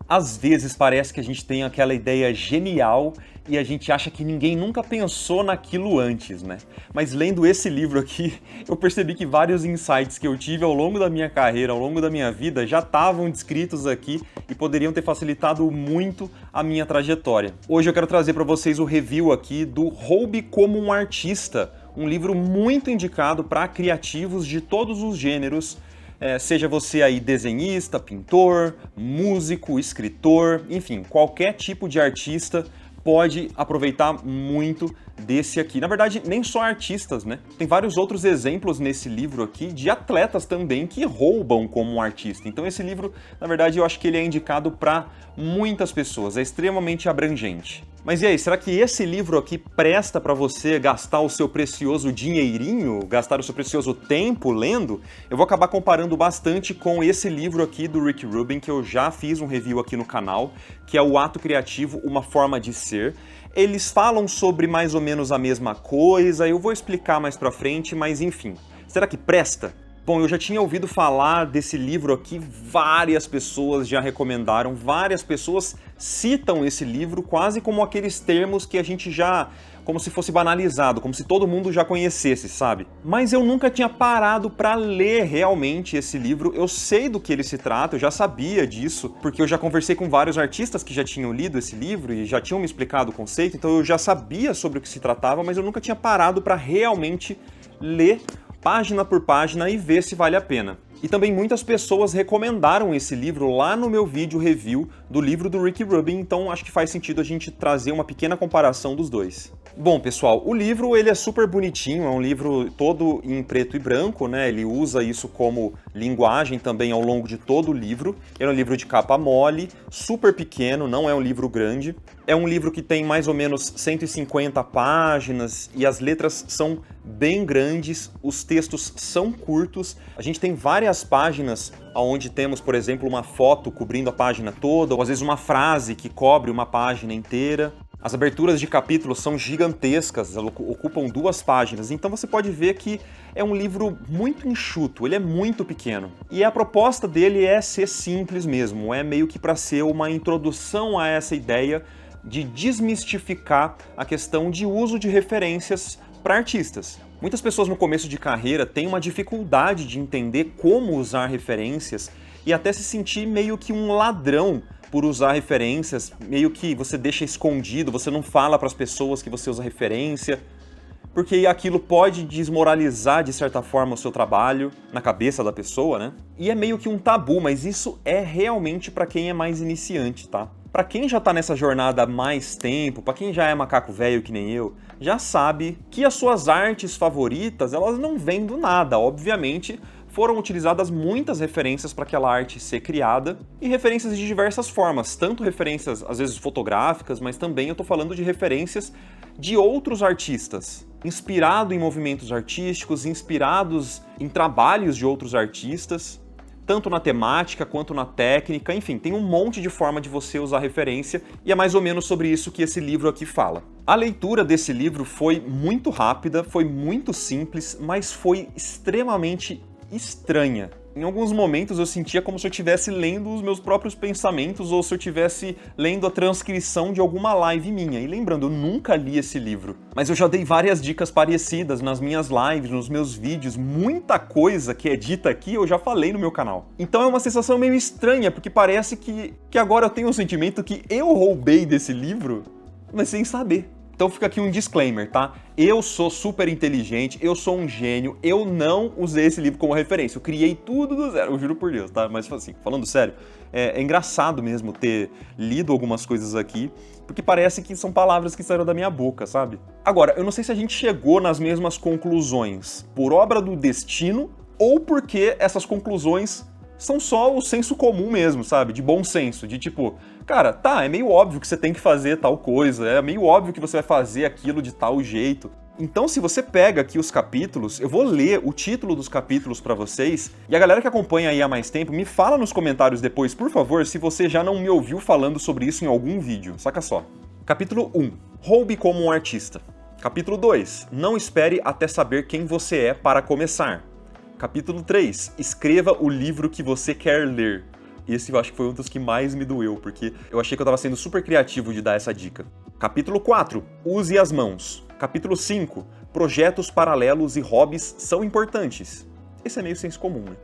Às vezes parece que a gente tem aquela ideia genial e a gente acha que ninguém nunca pensou naquilo antes, né? Mas lendo esse livro aqui, eu percebi que vários insights que eu tive ao longo da minha carreira, ao longo da minha vida, já estavam descritos aqui e poderiam ter facilitado muito a minha trajetória. Hoje eu quero trazer para vocês o review aqui do Roube como um Artista, um livro muito indicado para criativos de todos os gêneros, seja você aí desenhista, pintor, músico, escritor, enfim, qualquer tipo de artista pode aproveitar muito desse aqui. Na verdade, nem só artistas, né? Tem vários outros exemplos nesse livro aqui de atletas também que roubam como um artista. Então esse livro, na verdade, eu acho que ele é indicado para muitas pessoas, é extremamente abrangente. Mas e aí, será que esse livro aqui presta para você gastar o seu precioso dinheirinho, gastar o seu precioso tempo lendo? Eu vou acabar comparando bastante com esse livro aqui do Rick Rubin, que eu já fiz um review aqui no canal, que é O Ato Criativo, Uma Forma de Ser. Eles falam sobre mais ou menos a mesma coisa, eu vou explicar mais pra frente, mas enfim. Será que presta? Bom, eu já tinha ouvido falar desse livro aqui, várias pessoas já recomendaram, várias pessoas citam esse livro quase como aqueles termos que a gente já, como se fosse banalizado, como se todo mundo já conhecesse, sabe? Mas eu nunca tinha parado para ler realmente esse livro, eu sei do que ele se trata, eu já sabia disso, porque eu já conversei com vários artistas que já tinham lido esse livro e já tinham me explicado o conceito, então eu já sabia sobre o que se tratava, mas eu nunca tinha parado para realmente ler página por página e ver se vale a pena. E também muitas pessoas recomendaram esse livro lá no meu vídeo review do livro do Rick Rubin, então acho que faz sentido a gente trazer uma pequena comparação dos dois. Bom, pessoal, o livro ele é super bonitinho, é um livro todo em preto e branco, né? Ele usa isso como linguagem também ao longo de todo o livro. Ele é um livro de capa mole, super pequeno, não é um livro grande. É um livro que tem mais ou menos 150 páginas e as letras são bem grandes, os textos são curtos. A gente tem várias páginas onde temos, por exemplo, uma foto cobrindo a página toda, ou às vezes uma frase que cobre uma página inteira. As aberturas de capítulos são gigantescas, elas ocupam 2 páginas, então você pode ver que é um livro muito enxuto, ele é muito pequeno. E a proposta dele é ser simples mesmo, é meio que para ser uma introdução a essa ideia de desmistificar a questão de uso de referências para artistas. Muitas pessoas no começo de carreira têm uma dificuldade de entender como usar referências e até se sentir meio que um ladrão por usar referências, meio que você deixa escondido, você não fala para as pessoas que você usa referência, porque aquilo pode desmoralizar de certa forma o seu trabalho na cabeça da pessoa, né? E é meio que um tabu, mas isso é realmente para quem é mais iniciante, tá? Para quem já tá nessa jornada há mais tempo, para quem já é macaco velho que nem eu, já sabe que as suas artes favoritas, elas não vêm do nada, obviamente. Foram utilizadas muitas referências para aquela arte ser criada, e referências de diversas formas, tanto referências às vezes fotográficas, mas também eu tô falando de referências de outros artistas, inspirado em movimentos artísticos, inspirados em trabalhos de outros artistas, tanto na temática quanto na técnica, enfim, tem um monte de forma de você usar referência, e é mais ou menos sobre isso que esse livro aqui fala. A leitura desse livro foi muito rápida, foi muito simples, mas foi extremamente estranha. Em alguns momentos eu sentia como se eu estivesse lendo os meus próprios pensamentos ou se eu estivesse lendo a transcrição de alguma live minha. E lembrando, eu nunca li esse livro, mas eu já dei várias dicas parecidas nas minhas lives, nos meus vídeos, muita coisa que é dita aqui eu já falei no meu canal. Então é uma sensação meio estranha, porque parece que agora eu tenho o sentimento que eu roubei desse livro, mas sem saber. Então fica aqui um disclaimer, tá? Eu sou super inteligente, eu sou um gênio, eu não usei esse livro como referência, eu criei tudo do zero, eu juro por Deus, tá? Mas assim, falando sério, é engraçado mesmo ter lido algumas coisas aqui, porque parece que são palavras que saíram da minha boca, sabe? Agora, eu não sei se a gente chegou nas mesmas conclusões por obra do destino ou porque essas conclusões são só o senso comum mesmo, sabe? De bom senso, de tipo, cara, tá, é meio óbvio que você tem que fazer tal coisa, é meio óbvio que você vai fazer aquilo de tal jeito. Então, se você pega aqui os capítulos, eu vou ler o título dos capítulos pra vocês, e a galera que acompanha aí há mais tempo, me fala nos comentários depois, por favor, se você já não me ouviu falando sobre isso em algum vídeo, saca só. Capítulo 1. Roube como um artista. Capítulo 2. Não espere até saber quem você é para começar. Capítulo 3. Escreva o livro que você quer ler. esse eu acho que foi um dos que mais me doeu, porque eu achei que eu tava sendo super criativo de dar essa dica. Capítulo 4, use as mãos. Capítulo 5, projetos paralelos e hobbies são importantes. Esse é meio senso comum, né?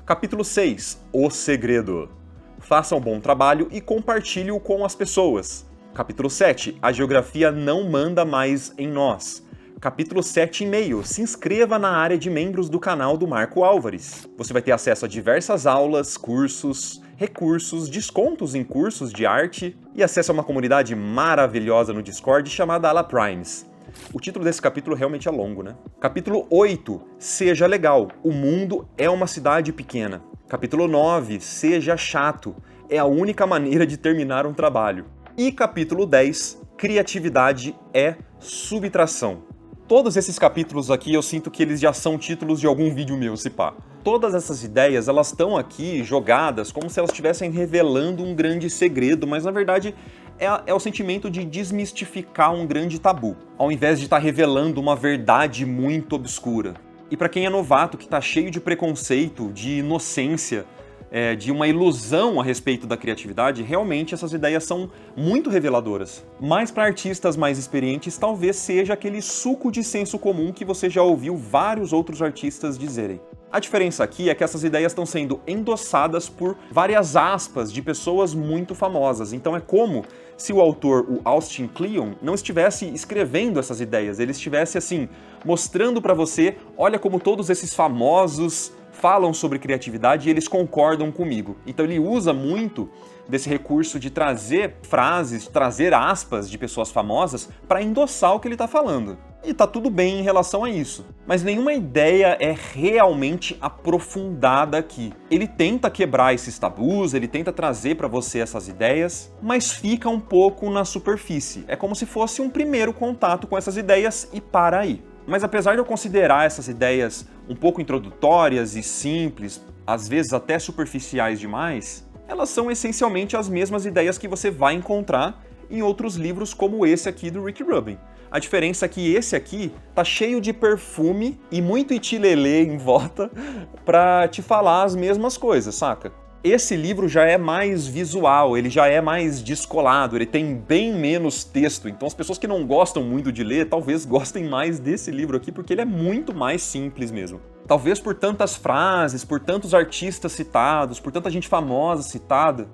Capítulo 6, o segredo. Faça um bom trabalho e compartilhe-o com as pessoas. Capítulo 7, a geografia não manda mais em nós. Capítulo 7,5, se inscreva na área de membros do canal do Marco Álvares. Você vai ter acesso a diversas aulas, cursos, recursos, descontos em cursos de arte e acesso a uma comunidade maravilhosa no Discord chamada Ala Primes. O título desse capítulo realmente é longo, né? Capítulo 8, seja legal, o mundo é uma cidade pequena. Capítulo 9, seja chato, é a única maneira de terminar um trabalho. E capítulo 10, criatividade é subtração. Todos esses capítulos aqui eu sinto que eles já são títulos de algum vídeo meu, se pá. Todas essas ideias, elas estão aqui jogadas como se elas estivessem revelando um grande segredo, mas na verdade é o sentimento de desmistificar um grande tabu, ao invés de estar revelando uma verdade muito obscura. E para quem é novato, que está cheio de preconceito, de inocência, de uma ilusão a respeito da criatividade, realmente essas ideias são muito reveladoras. Mas para artistas mais experientes, talvez seja aquele suco de senso comum que você já ouviu vários outros artistas dizerem. A diferença aqui é que essas ideias estão sendo endossadas por várias aspas de pessoas muito famosas. Então é como se o autor, o Austin Kleon, não estivesse escrevendo essas ideias, ele estivesse assim, mostrando para você, olha como todos esses famosos falam sobre criatividade e eles concordam comigo. Então ele usa muito desse recurso de trazer frases, trazer aspas de pessoas famosas para endossar o que ele está falando. E tá tudo bem em relação a isso. Mas nenhuma ideia é realmente aprofundada aqui. Ele tenta quebrar esses tabus, ele tenta trazer para você essas ideias, mas fica um pouco na superfície. É como se fosse um primeiro contato com essas ideias e para aí. Mas apesar de eu considerar essas ideias um pouco introdutórias e simples, às vezes até superficiais demais, elas são essencialmente as mesmas ideias que você vai encontrar em outros livros como esse aqui do Rick Rubin. A diferença é que esse aqui tá cheio de perfume e muito itilelê em volta pra te falar as mesmas coisas, saca? Esse livro já é mais visual, ele já é mais descolado, ele tem bem menos texto, então as pessoas que não gostam muito de ler, talvez gostem mais desse livro aqui, porque ele é muito mais simples mesmo. Talvez por tantas frases, por tantos artistas citados, por tanta gente famosa citada,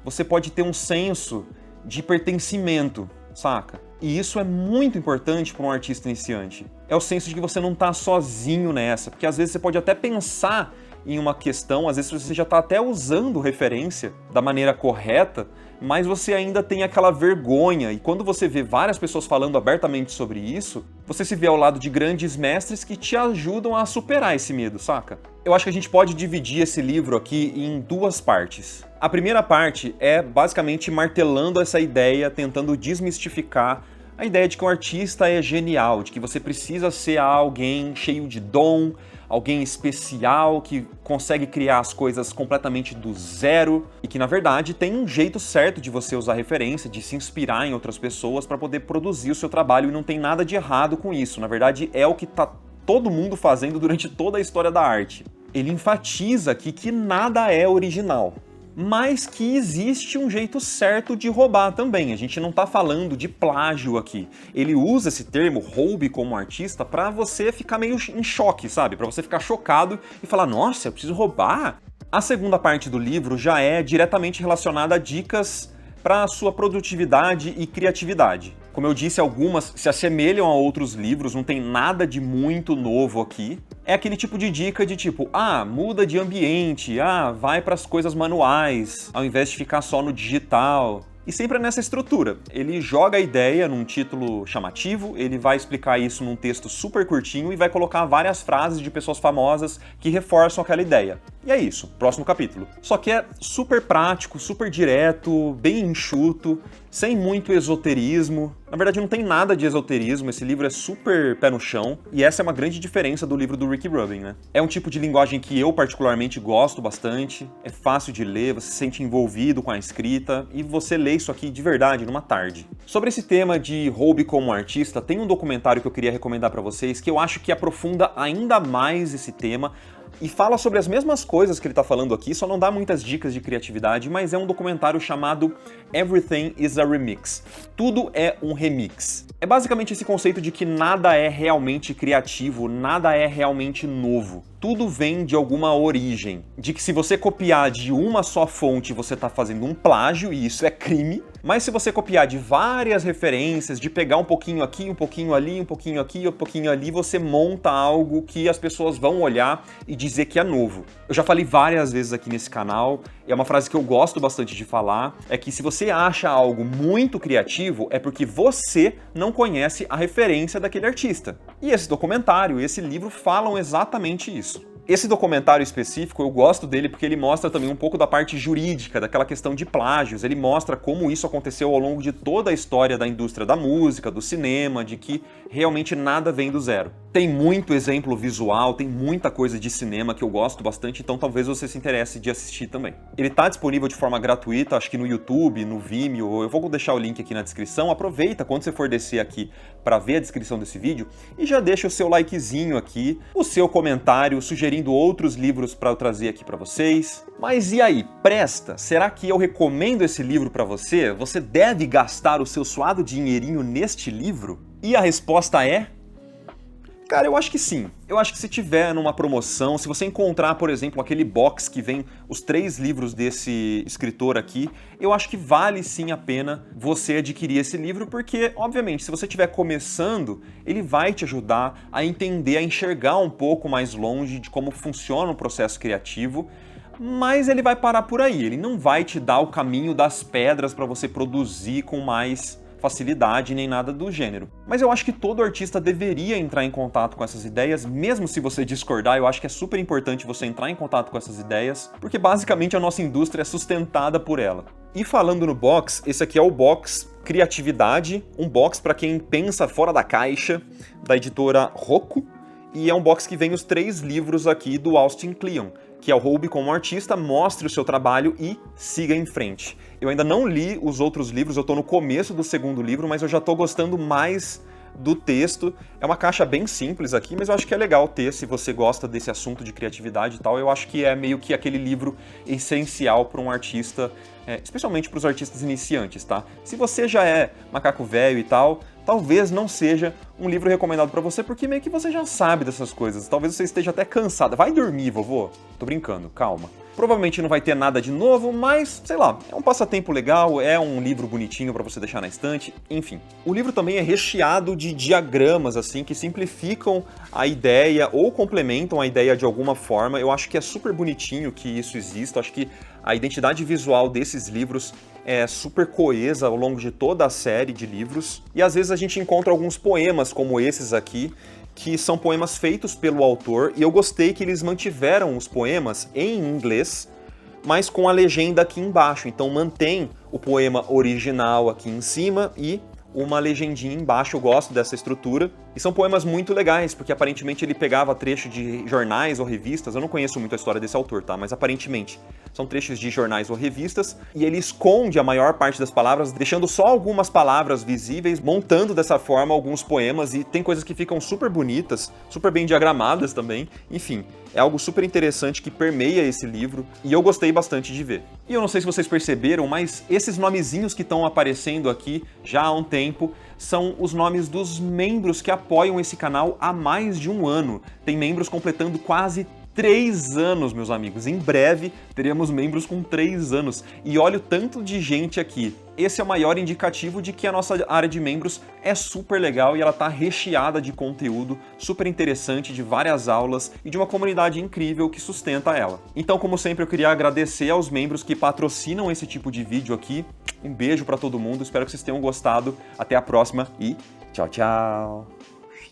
você pode ter um senso de pertencimento, saca? E isso é muito importante para um artista iniciante. É o senso de que você não está sozinho nessa, porque às vezes você pode até pensar em uma questão, às vezes você já está até usando referência da maneira correta, mas você ainda tem aquela vergonha, e quando você vê várias pessoas falando abertamente sobre isso, você se vê ao lado de grandes mestres que te ajudam a superar esse medo, saca? Eu acho que a gente pode dividir esse livro aqui em duas partes. A primeira parte é basicamente martelando essa ideia, tentando desmistificar a ideia de que um artista é genial, de que você precisa ser alguém cheio de dom, alguém especial que consegue criar as coisas completamente do zero e que, na verdade, tem um jeito certo de você usar referência, de se inspirar em outras pessoas para poder produzir o seu trabalho e não tem nada de errado com isso. Na verdade, é o que tá todo mundo fazendo durante toda a história da arte. Ele enfatiza aqui que nada é original, mas que existe um jeito certo de roubar também. A gente não tá falando de plágio aqui. Ele usa esse termo, roube como artista, pra você ficar meio em choque, sabe? Pra você ficar chocado e falar, nossa, eu preciso roubar? A segunda parte do livro já é diretamente relacionada a dicas para a sua produtividade e criatividade. Como eu disse, algumas se assemelham a outros livros, não tem nada de muito novo aqui. É aquele tipo de dica de tipo, muda de ambiente, vai para as coisas manuais, ao invés de ficar só no digital. E sempre é nessa estrutura. Ele joga a ideia num título chamativo, ele vai explicar isso num texto super curtinho e vai colocar várias frases de pessoas famosas que reforçam aquela ideia. E é isso, próximo capítulo. Só que é super prático, super direto, bem enxuto, sem muito esoterismo. Na verdade não tem nada de esoterismo, esse livro é super pé no chão, e essa é uma grande diferença do livro do Rick Rubin, né? É um tipo de linguagem que eu particularmente gosto bastante, é fácil de ler, você se sente envolvido com a escrita, e você lê isso aqui de verdade, numa tarde. Sobre esse tema de roube como artista, tem um documentário que eu queria recomendar pra vocês, que eu acho que aprofunda ainda mais esse tema, e fala sobre as mesmas coisas que ele tá falando aqui, só não dá muitas dicas de criatividade, mas é um documentário chamado Everything is a Remix. Tudo é um remix. É basicamente esse conceito de que nada é realmente criativo, nada é realmente novo. Tudo vem de alguma origem. De que se você copiar de uma só fonte, você está fazendo um plágio, e isso é crime. Mas se você copiar de várias referências, de pegar um pouquinho aqui, um pouquinho ali, um pouquinho aqui, um pouquinho ali, você monta algo que as pessoas vão olhar e dizer que é novo. Eu já falei várias vezes aqui nesse canal, e é uma frase que eu gosto bastante de falar, é que se você acha algo muito criativo, é porque você não conhece a referência daquele artista. E esse documentário, esse livro falam exatamente isso. Esse documentário específico, eu gosto dele porque ele mostra também um pouco da parte jurídica, daquela questão de plágios. Ele mostra como isso aconteceu ao longo de toda a história da indústria da música, do cinema, de que realmente nada vem do zero. Tem muito exemplo visual, tem muita coisa de cinema que eu gosto bastante, então talvez você se interesse de assistir também. Ele está disponível de forma gratuita, acho que no YouTube, no Vimeo, eu vou deixar o link aqui na descrição. Aproveita quando você for descer aqui para ver a descrição desse vídeo e já deixa o seu likezinho aqui, o seu comentário, sugerindo outros livros para eu trazer aqui para vocês. Mas e aí, presta? Será que eu recomendo esse livro para você? Você deve gastar o seu suado dinheirinho neste livro? E a resposta é... Cara, eu acho que sim. Eu acho que se tiver numa promoção, se você encontrar, por exemplo, aquele box que vem os 3 livros desse escritor aqui, eu acho que vale sim a pena você adquirir esse livro, porque, obviamente, se você estiver começando, ele vai te ajudar a entender, a enxergar um pouco mais longe de como funciona o processo criativo, mas ele vai parar por aí, ele não vai te dar o caminho das pedras para você produzir com mais facilidade nem nada do gênero. Mas eu acho que todo artista deveria entrar em contato com essas ideias, mesmo se você discordar, eu acho que é super importante você entrar em contato com essas ideias, porque basicamente a nossa indústria é sustentada por ela. E falando no box, esse aqui é o box Criatividade, um box para quem pensa fora da caixa, da editora Rocco, e é um box que vem os 3 livros aqui do Austin Kleon, que é o Roube como artista, mostre o seu trabalho e siga em frente. Eu ainda não li os outros livros, eu estou no começo do 2º livro, mas eu já estou gostando mais do texto. É uma caixa bem simples aqui, mas eu acho que é legal ter, se você gosta desse assunto de criatividade e tal. Eu acho que é meio que aquele livro essencial para um artista, especialmente para os artistas iniciantes, tá? Se você já é macaco velho e tal, talvez não seja um livro recomendado para você, porque meio que você já sabe dessas coisas. Talvez você esteja até cansado. Vai dormir, vovô. Tô brincando, calma. Provavelmente não vai ter nada de novo, mas, sei lá, é um passatempo legal, é um livro bonitinho para você deixar na estante, enfim. O livro também é recheado de diagramas, assim, que simplificam a ideia ou complementam a ideia de alguma forma. Eu acho que é super bonitinho que isso exista, acho que a identidade visual desses livros é super coesa ao longo de toda a série de livros. E às vezes a gente encontra alguns poemas como esses aqui, que são poemas feitos pelo autor, e eu gostei que eles mantiveram os poemas em inglês, mas com a legenda aqui embaixo. Então mantém o poema original aqui em cima e uma legendinha embaixo. Eu gosto dessa estrutura. E são poemas muito legais, porque aparentemente ele pegava trecho de jornais ou revistas. Eu não conheço muito a história desse autor, tá? Mas aparentemente são trechos de jornais ou revistas, e ele esconde a maior parte das palavras, deixando só algumas palavras visíveis, montando dessa forma alguns poemas, e tem coisas que ficam super bonitas, super bem diagramadas também. Enfim, é algo super interessante que permeia esse livro, e eu gostei bastante de ver. E eu não sei se vocês perceberam, mas esses nomezinhos que estão aparecendo aqui já há um tempo são os nomes dos membros que apoiam esse canal há mais de um ano. Tem membros completando quase 3 anos, meus amigos. Em breve teremos membros com 3 anos. E olha o tanto de gente aqui. Esse é o maior indicativo de que a nossa área de membros é super legal e ela está recheada de conteúdo super interessante, de várias aulas e de uma comunidade incrível que sustenta ela. Então, como sempre, eu queria agradecer aos membros que patrocinam esse tipo de vídeo aqui. Um beijo para todo mundo, espero que vocês tenham gostado. Até a próxima e tchau, tchau!